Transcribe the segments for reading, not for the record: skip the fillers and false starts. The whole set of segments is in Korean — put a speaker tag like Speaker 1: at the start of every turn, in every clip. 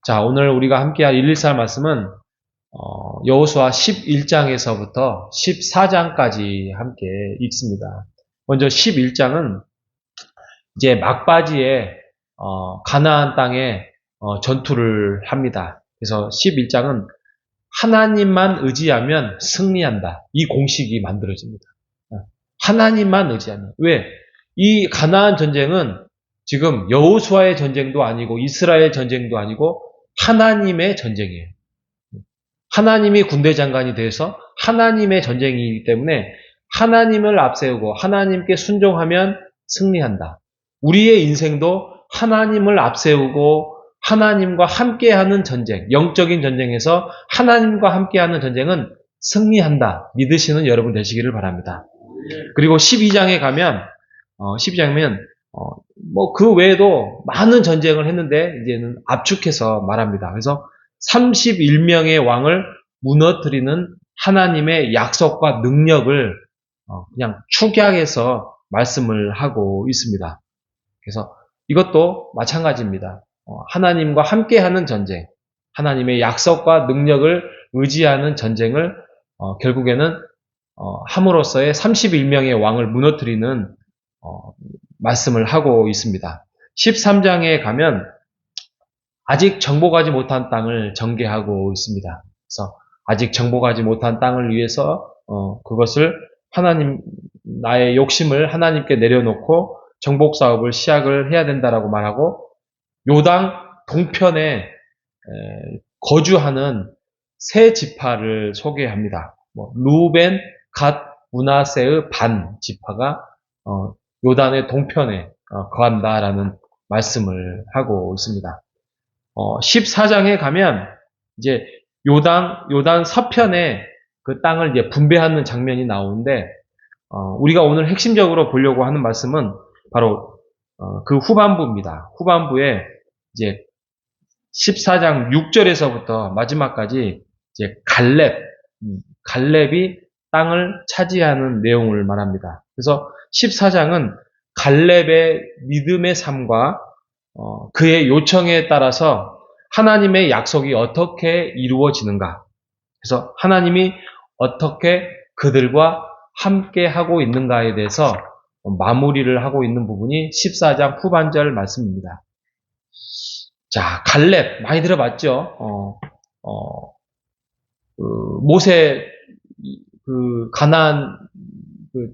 Speaker 1: 자, 오늘 우리가 함께할 114 말씀은 여호수아 11장에서부터 14장까지 함께 읽습니다. 먼저 11장은 이제 막바지에 가나안 땅에 전투를 합니다. 그래서 11장은 하나님만 의지하면 승리한다. 이 공식이 만들어집니다. 하나님만 의지하면. 왜? 이 가나안 전쟁은 지금 여호수아의 전쟁도 아니고 이스라엘 전쟁도 아니고 하나님의 전쟁이에요. 하나님이 군대 장관이 돼서 하나님의 전쟁이기 때문에 하나님을 앞세우고 하나님께 순종하면 승리한다. 우리의 인생도 하나님을 앞세우고 하나님과 함께하는 전쟁, 영적인 전쟁에서 하나님과 함께하는 전쟁은 승리한다. 믿으시는 여러분 되시기를 바랍니다. 그리고 12장에 가면 12장이면 그 외에도 많은 전쟁을 했는데 이제는 압축해서 말합니다. 그래서 31명의 왕을 무너뜨리는 하나님의 약속과 능력을 그냥 축약해서 말씀을 하고 있습니다. 그래서 이것도 마찬가지입니다. 하나님과 함께하는 전쟁, 하나님의 약속과 능력을 의지하는 전쟁을 결국에는 함으로써의 31명의 왕을 무너뜨리는 말씀을 하고 있습니다. 13장에 가면 아직 정복하지 못한 땅을 전개하고 있습니다. 그래서 아직 정복하지 못한 땅을 위해서 그것을 하나님, 나의 욕심을 하나님께 내려놓고 정복 사업을 시작을 해야 된다라고 말하고 요당 동편에 거주하는 세 지파를 소개합니다. 루벤, 갓, 므낫세의 반 지파가 요단의 동편에 거한다라는 말씀을 하고 있습니다. 14장에 가면 이제 요단 서편에 그 땅을 이제 분배하는 장면이 나오는데 우리가 오늘 핵심적으로 보려고 하는 말씀은 바로 그 후반부입니다. 후반부에 이제 14장 6절에서부터 마지막까지 이제 갈렙이 땅을 차지하는 내용을 말합니다. 그래서 14장은 갈렙의 믿음의 삶과 그의 요청에 따라서 하나님의 약속이 어떻게 이루어지는가. 그래서 하나님이 어떻게 그들과 함께 하고 있는가에 대해서 마무리를 하고 있는 부분이 14장 후반절 말씀입니다. 자, 갈렙 많이 들어봤죠? 모세 가나안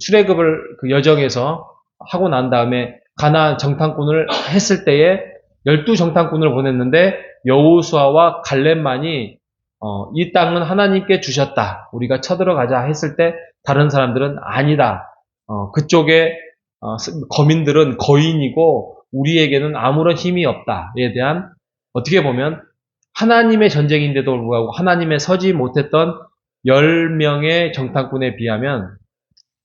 Speaker 1: 출애굽을 그 여정에서 하고 난 다음에 가나안 정탐꾼을 했을 때에 12정탐꾼을 보냈는데 여호수아와 갈렙만이 이 땅은 하나님께 주셨다. 우리가 쳐들어가자 했을 때 다른 사람들은 아니다. 그쪽에 거민들은 거인이고 우리에게는 아무런 힘이 없다에 대한 어떻게 보면 하나님의 전쟁인데도 불구하고 하나님의 서지 못했던 10명의 정탐꾼에 비하면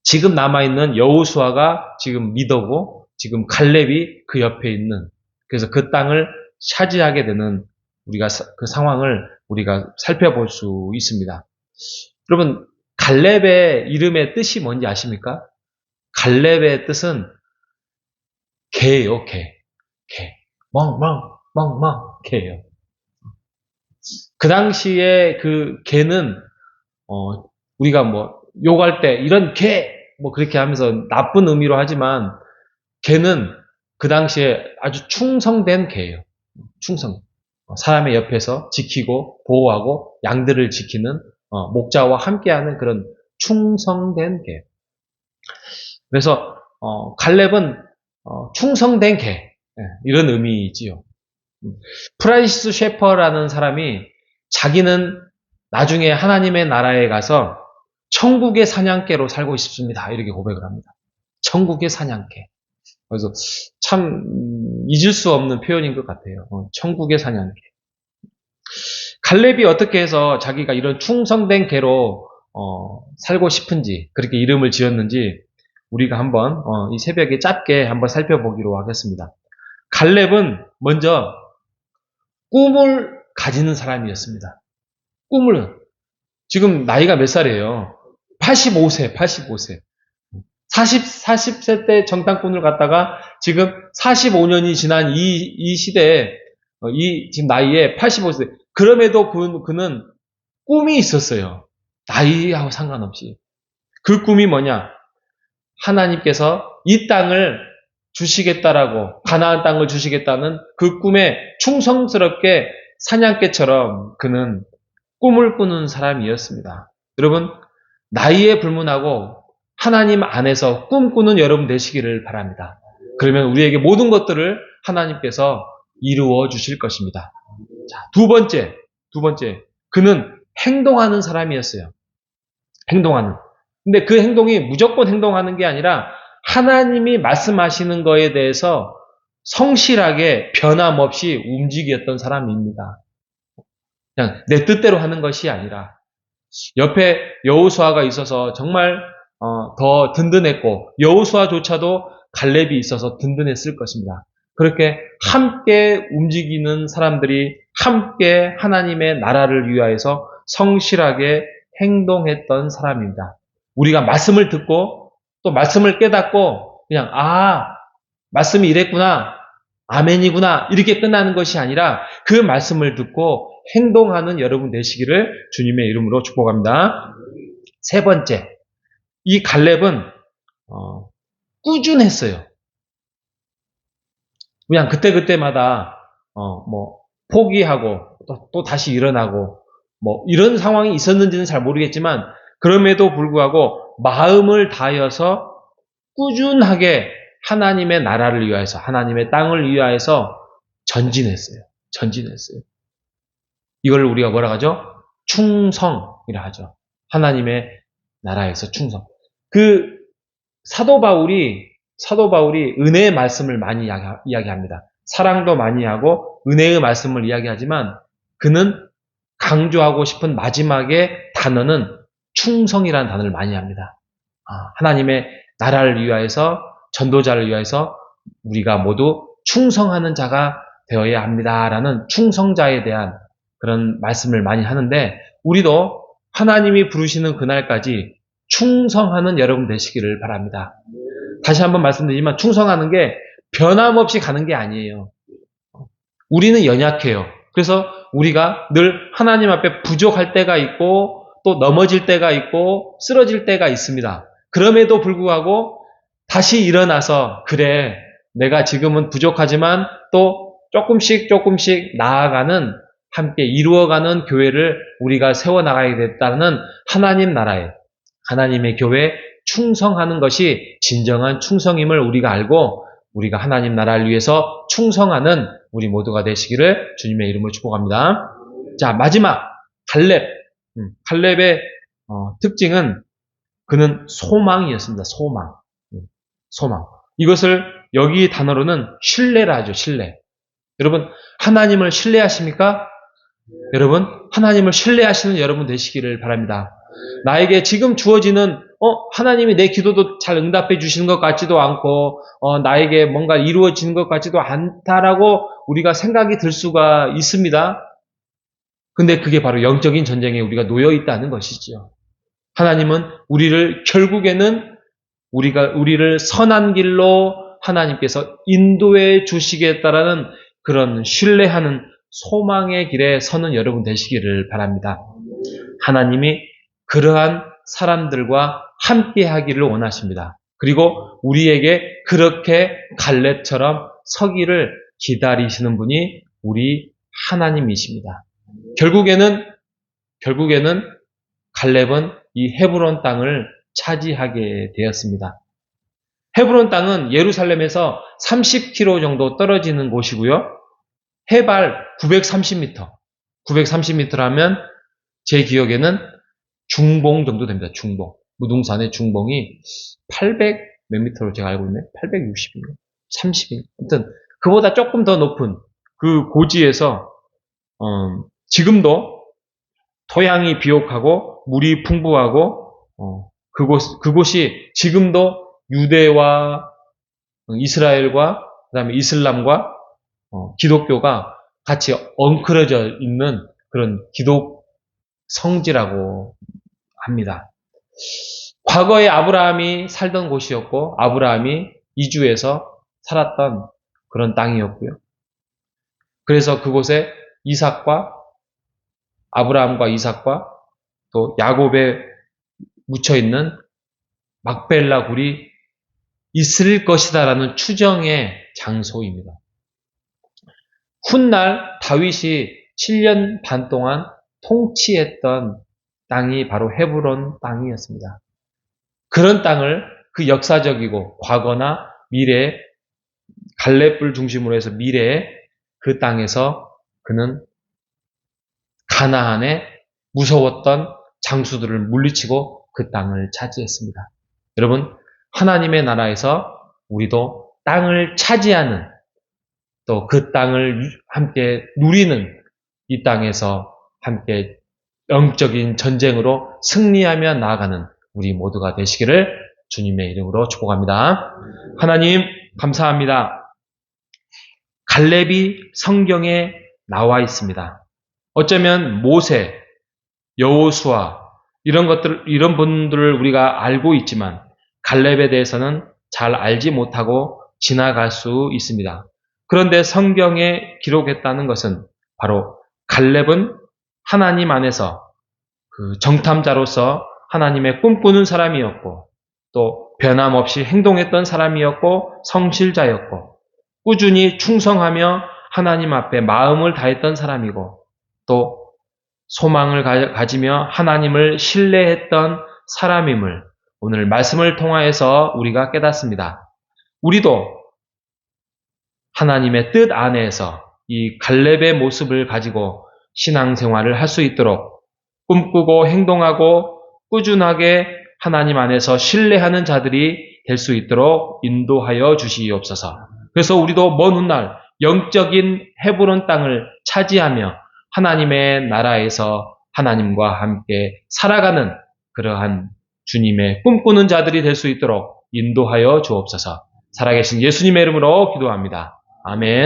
Speaker 1: 지금 남아있는 여호수아가 지금 리더고 지금 갈렙이 그 옆에 있는 그래서 그 땅을 차지하게 되는 우리가 그 상황을 우리가 살펴볼 수 있습니다. 여러분 갈렙의 이름의 뜻이 뭔지 아십니까? 갈렙의 뜻은 개예요, 개. 멍멍 개예요. 그 당시에 그 개는 우리가 욕할 때 이런 개 그렇게 하면서 나쁜 의미로 하지만 개는 그 당시에 아주 충성된 개예요. 충성. 사람의 옆에서 지키고 보호하고 양들을 지키는 목자와 함께하는 그런 충성된 개. 그래서 갈렙은 충성된 개 이런 의미이지요. 프란시스 셰퍼라는 사람이 자기는 나중에 하나님의 나라에 가서 천국의 사냥개로 살고 싶습니다. 이렇게 고백을 합니다. 천국의 사냥개. 그래서 참 잊을 수 없는 표현인 것 같아요. 천국의 사냥개. 갈렙이 어떻게 해서 자기가 이런 충성된 개로 살고 싶은지 그렇게 이름을 지었는지 우리가 한번 이 새벽에 짧게 한번 살펴보기로 하겠습니다. 갈렙은 먼저 꿈을 가지는 사람이었습니다. 꿈을. 지금 나이가 몇 살이에요? 85세. 40세 때 정탐꾼을 갔다가 지금 45년이 지난 이 시대에 이 지금 나이에 85세. 그럼에도 그는 꿈이 있었어요. 나이하고 상관없이. 그 꿈이 뭐냐? 하나님께서 이 땅을 주시겠다라고, 가나안 땅을 주시겠다는 그 꿈에 충성스럽게 사냥개처럼 그는 꿈을 꾸는 사람이었습니다. 여러분, 나이에 불문하고 하나님 안에서 꿈꾸는 여러분 되시기를 바랍니다. 그러면 우리에게 모든 것들을 하나님께서 이루어 주실 것입니다. 자, 두 번째. 그는 행동하는 사람이었어요. 행동하는. 근데 그 행동이 무조건 행동하는 게 아니라 하나님이 말씀하시는 거에 대해서 성실하게 변함없이 움직였던 사람입니다. 그냥 내 뜻대로 하는 것이 아니라 옆에 여호수아가 있어서 정말 더 든든했고 여호수아조차도 갈렙이 있어서 든든했을 것입니다. 그렇게 함께 움직이는 사람들이 함께 하나님의 나라를 위하여서 성실하게 행동했던 사람입니다. 우리가 말씀을 듣고 또 말씀을 깨닫고 그냥 말씀이 이랬구나, 아멘이구나 이렇게 끝나는 것이 아니라 그 말씀을 듣고 행동하는 여러분 되시기를 주님의 이름으로 축복합니다. 세 번째, 이 갈렙은 꾸준했어요. 그냥 그때마다 포기하고 또 다시 일어나고 이런 상황이 있었는지는 잘 모르겠지만 그럼에도 불구하고 마음을 다하여서 꾸준하게 하나님의 나라를 위하여서 하나님의 땅을 위하여서 전진했어요. 이걸 우리가 뭐라 하죠? 충성이라 하죠. 하나님의 나라에서 충성. 그 사도 바울이 은혜의 말씀을 많이 이야기합니다. 사랑도 많이 하고 은혜의 말씀을 이야기하지만 그는 강조하고 싶은 마지막의 단어는 충성이라는 단어를 많이 합니다. 하나님의 나라를 위하여서 전도자를 위하여서 우리가 모두 충성하는 자가 되어야 합니다라는 충성자에 대한 그런 말씀을 많이 하는데 우리도 하나님이 부르시는 그날까지 충성하는 여러분 되시기를 바랍니다. 다시 한번 말씀드리지만 충성하는 게 변함없이 가는 게 아니에요. 우리는 연약해요. 그래서 우리가 늘 하나님 앞에 부족할 때가 있고 또 넘어질 때가 있고 쓰러질 때가 있습니다. 그럼에도 불구하고 다시 일어나서 그래 내가 지금은 부족하지만 또 조금씩 나아가는 함께 이루어가는 교회를 우리가 세워나가야겠다는 하나님 나라에 하나님의 교회에 충성하는 것이 진정한 충성임을 우리가 알고 우리가 하나님 나라를 위해서 충성하는 우리 모두가 되시기를 주님의 이름으로 축복합니다. 자, 마지막 갈렙. 갈렙의 특징은 그는 소망이었습니다. 소망. 이것을 여기 단어로는 신뢰라 하죠. 신뢰. 여러분 하나님을 신뢰하십니까? 여러분 하나님을 신뢰하시는 여러분 되시기를 바랍니다. 나에게 지금 주어지는 하나님이 내 기도도 잘 응답해 주시는 것 같지도 않고 나에게 뭔가 이루어지는 것 같지도 않다라고 우리가 생각이 들 수가 있습니다. 근데 그게 바로 영적인 전쟁에 우리가 놓여 있다는 것이죠. 하나님은 결국에는 우리를 선한 길로 하나님께서 인도해 주시겠다라는 그런 신뢰하는 소망의 길에 서는 여러분 되시기를 바랍니다. 하나님이 그러한 사람들과 함께 하기를 원하십니다. 그리고 우리에게 그렇게 갈렙처럼 서기를 기다리시는 분이 우리 하나님이십니다. 결국에는 갈렙은 이 헤브론 땅을 차지하게 되었습니다. 헤브론 땅은 예루살렘에서 30km 정도 떨어지는 곳이고요. 해발 930m. 930m라면 제 기억에는 중봉 정도 됩니다. 중봉. 무등산의 중봉이 800 몇 미터로 제가 알고 있네. 860인가? 30인. 아무튼 그보다 조금 더 높은 그 고지에서 지금도 토양이 비옥하고 물이 풍부하고 그곳이 지금도 유대와 이스라엘과 그다음에 이슬람과 기독교가 같이 엉클어져 있는 그런 기독 성지라고 합니다. 과거에 아브라함이 살던 곳이었고 아브라함이 이주해서 살았던 그런 땅이었고요. 그래서 그곳에 아브라함과 이삭과 또 야곱에 묻혀있는 막벨라 굴이 있을 것이다라는 추정의 장소입니다. 훗날 다윗이 7년 반 동안 통치했던 땅이 바로 헤브론 땅이었습니다. 그런 땅을 그 역사적이고 과거나 미래에 갈렙을 중심으로 해서 미래에 그 땅에서 그는 가나안에 무서웠던 장수들을 물리치고 그 땅을 차지했습니다. 여러분, 하나님의 나라에서 우리도 땅을 차지하는 또 그 땅을 함께 누리는 이 땅에서 함께 영적인 전쟁으로 승리하며 나아가는 우리 모두가 되시기를 주님의 이름으로 축복합니다. 하나님 감사합니다. 갈렙이 성경에 나와 있습니다. 어쩌면 모세, 여호수아 이런 분들을 우리가 알고 있지만 갈렙에 대해서는 잘 알지 못하고 지나갈 수 있습니다. 그런데 성경에 기록했다는 것은 바로 갈렙은 하나님 안에서 그 정탐자로서 하나님의 꿈꾸는 사람이었고 또 변함없이 행동했던 사람이었고 성실자였고 꾸준히 충성하며 하나님 앞에 마음을 다했던 사람이고 또 소망을 가지며 하나님을 신뢰했던 사람임을 오늘 말씀을 통하여서 우리가 깨닫습니다. 우리도 하나님의 뜻 안에서 이 갈렙의 모습을 가지고 신앙생활을 할 수 있도록 꿈꾸고 행동하고 꾸준하게 하나님 안에서 신뢰하는 자들이 될 수 있도록 인도하여 주시옵소서. 그래서 우리도 먼 훗날 영적인 헤브론 땅을 차지하며 하나님의 나라에서 하나님과 함께 살아가는 그러한 주님의 꿈꾸는 자들이 될 수 있도록 인도하여 주옵소서. 살아계신 예수님의 이름으로 기도합니다. 아멘.